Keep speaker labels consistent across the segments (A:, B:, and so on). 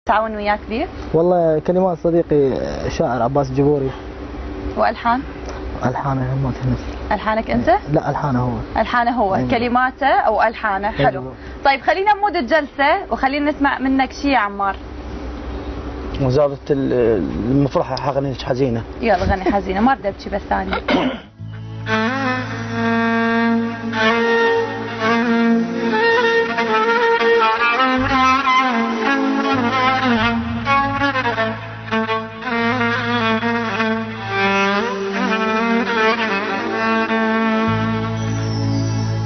A: تعاون وياك به؟
B: والله كلمات صديقي شاعر عباس جبوري.
A: والحان؟
B: الحانه ما تهمس.
A: الحانك انت؟
B: لا الحانه هو.
A: الحانه هو،
B: أيوة.
A: كلماته او الحانه، حلو.
B: أيوة.
A: طيب خلينا نمود الجلسه وخلينا نسمع منك شيء يا عمار.
C: وزارة المفرحة حقني حزينة.
A: يلا غني حزينه، ما بدي ابكي بس ثانيه.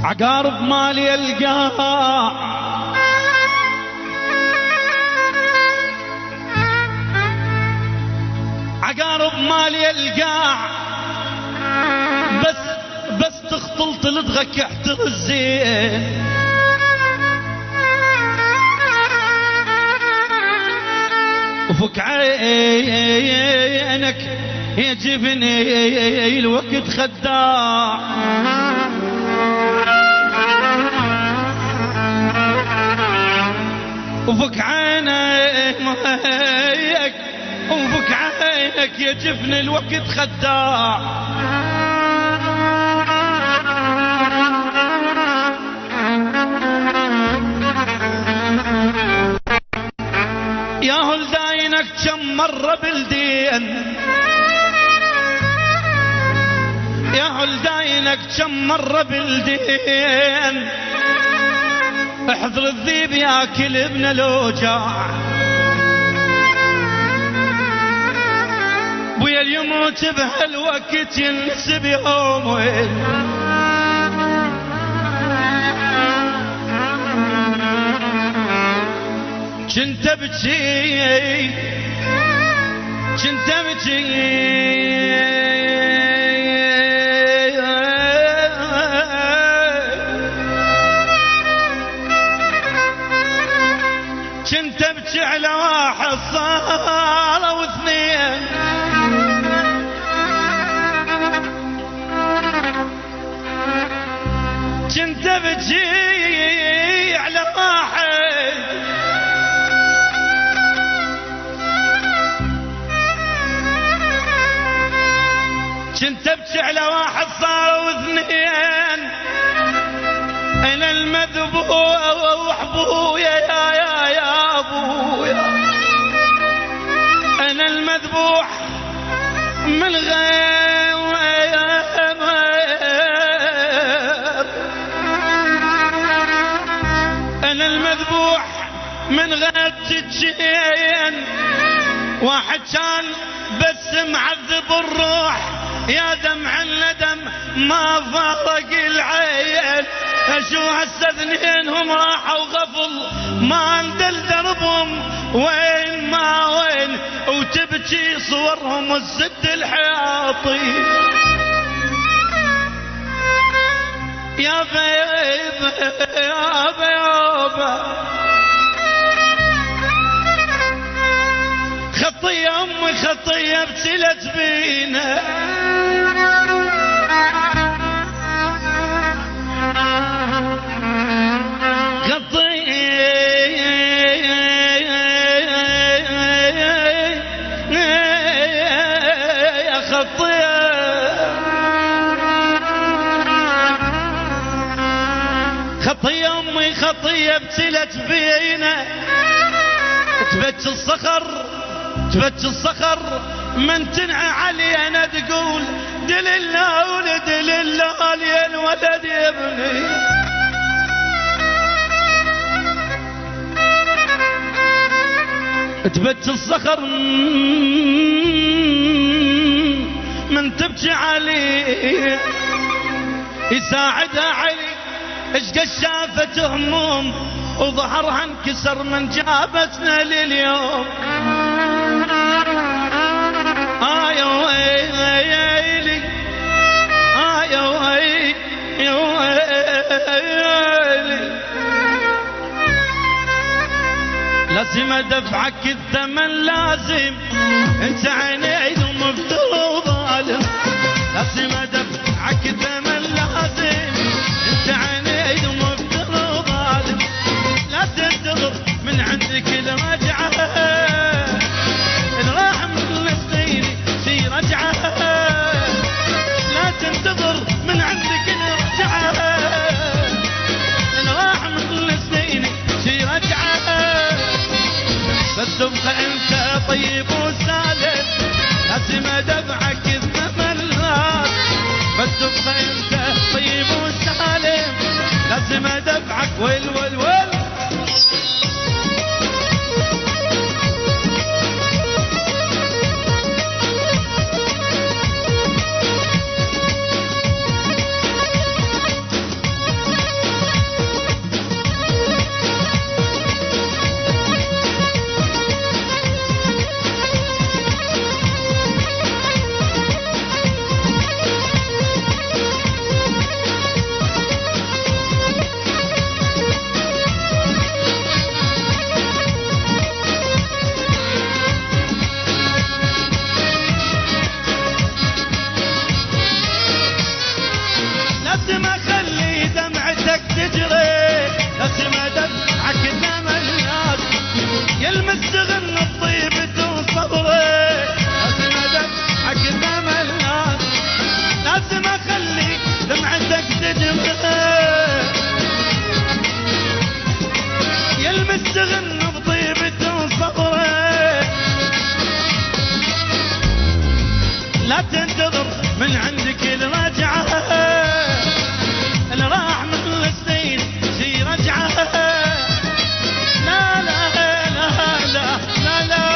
D: عقارب مالي القاع عقارب مالي القاع بس تخطلت لدغك احتر الزين. وفك عينك يجبني الوقت خداع. وفك عينك وفك عينك يا جفن الوقت خداع. يا هل داينك كم مرة بلدين، يا هل داينك كم مرة بلدين. احذر الذيب ياكل ابن الوجاع. ويا اليموت بهالوقت ينسب يومين. كنت ابكي كنت ابكي كنت ابكي على واحد صار واثنين. كنت ابكي على واحد كنت ابكي على واحد صار واثنين. انا المذبوح ابويا يا ابويا. انا المذبوح من غير انا المذبوح من غير تجين. واحد كان بس معذب الروح يا دمع الندم ما فارق العين. شو هسه اثنينهم راحوا غفل ما ندل دربهم وين ما وين. وتبكي صورهم والزد الحياطي. يا بيبا يا بيبا خطية امي خطية ابتلت بينا. خطية امي خطية ابتلت بينا. تبكي الصخر من تنعى علي انا تقول دل الله ولدل الله يا الولد يا ابني. تبكي الصخر من تبكي علي يساعدها علي. اشقد شافت هموم وظهرها انكسر من جابتنا لليوم. يا ويلي يا ويلي يا ويلي. لازم ادفعك الثمن لازم انت عيني ومفتوض ظالم. لازم ادفعك الثمن لازم انت عيني ومفتوض ظالم. لا تنتظر من عندك المرجعه تبقى انت طيب وسالم لازم ادفعك الثمنات. بس تبقى انت طيب وسالم لازم ادفعك ويل ويل ويل. لازم اخلي دمعتك تجري، لازم ادفعك الثمنات، يلمس غن بطيبته وصبري، لازم ادفعك الثمنات، لازم اخلي دمعتك تجري، يلمس غن بطيبته وصبري. لا تنتظر من عندك الرجعه، اللي راح من السنين شي رجعه. لا لا لا لا لا لا،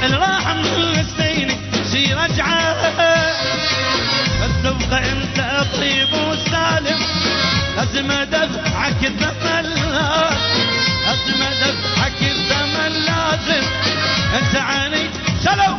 D: اللي راح من السنين شي رجعه. بس تبقى انت طيب وسالم لازم ادفعك الثمن، لازم ادفعك الثمن، لازم انت عاني شلو.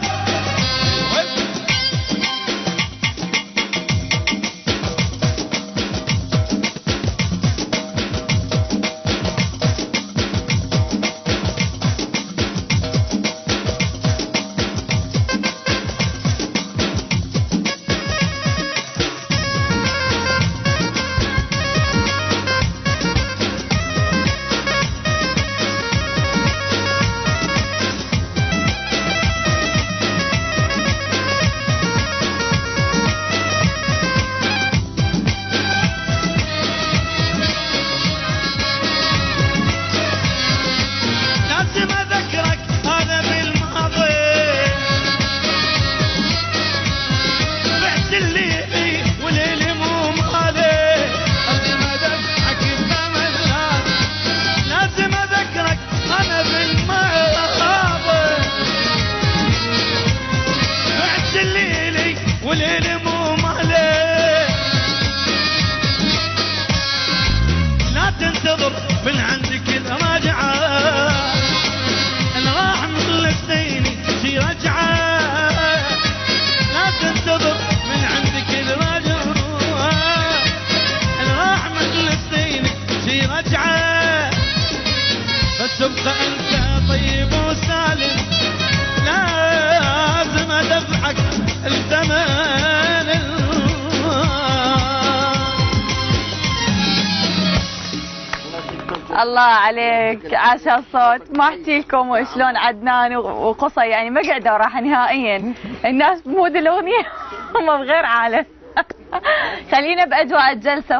D: وليلي مو مالي، لا تنتظر من عندك الراجعة، اللي راح من السنين شي رجعة. لا تنتظر من عندك الراجعة، اللي راح من السنين شي رجعة. بس تبقى انت طيب وسالم لازم ادفعك الثمن.
A: الله عليك، عاشا الصوت. ما احكي لكم شلون عدنان وقصي، يعني ما قعدوا راح نهائيا. الناس بمود الاغنيه هم بغير عالم. خلينا باجواء الجلسه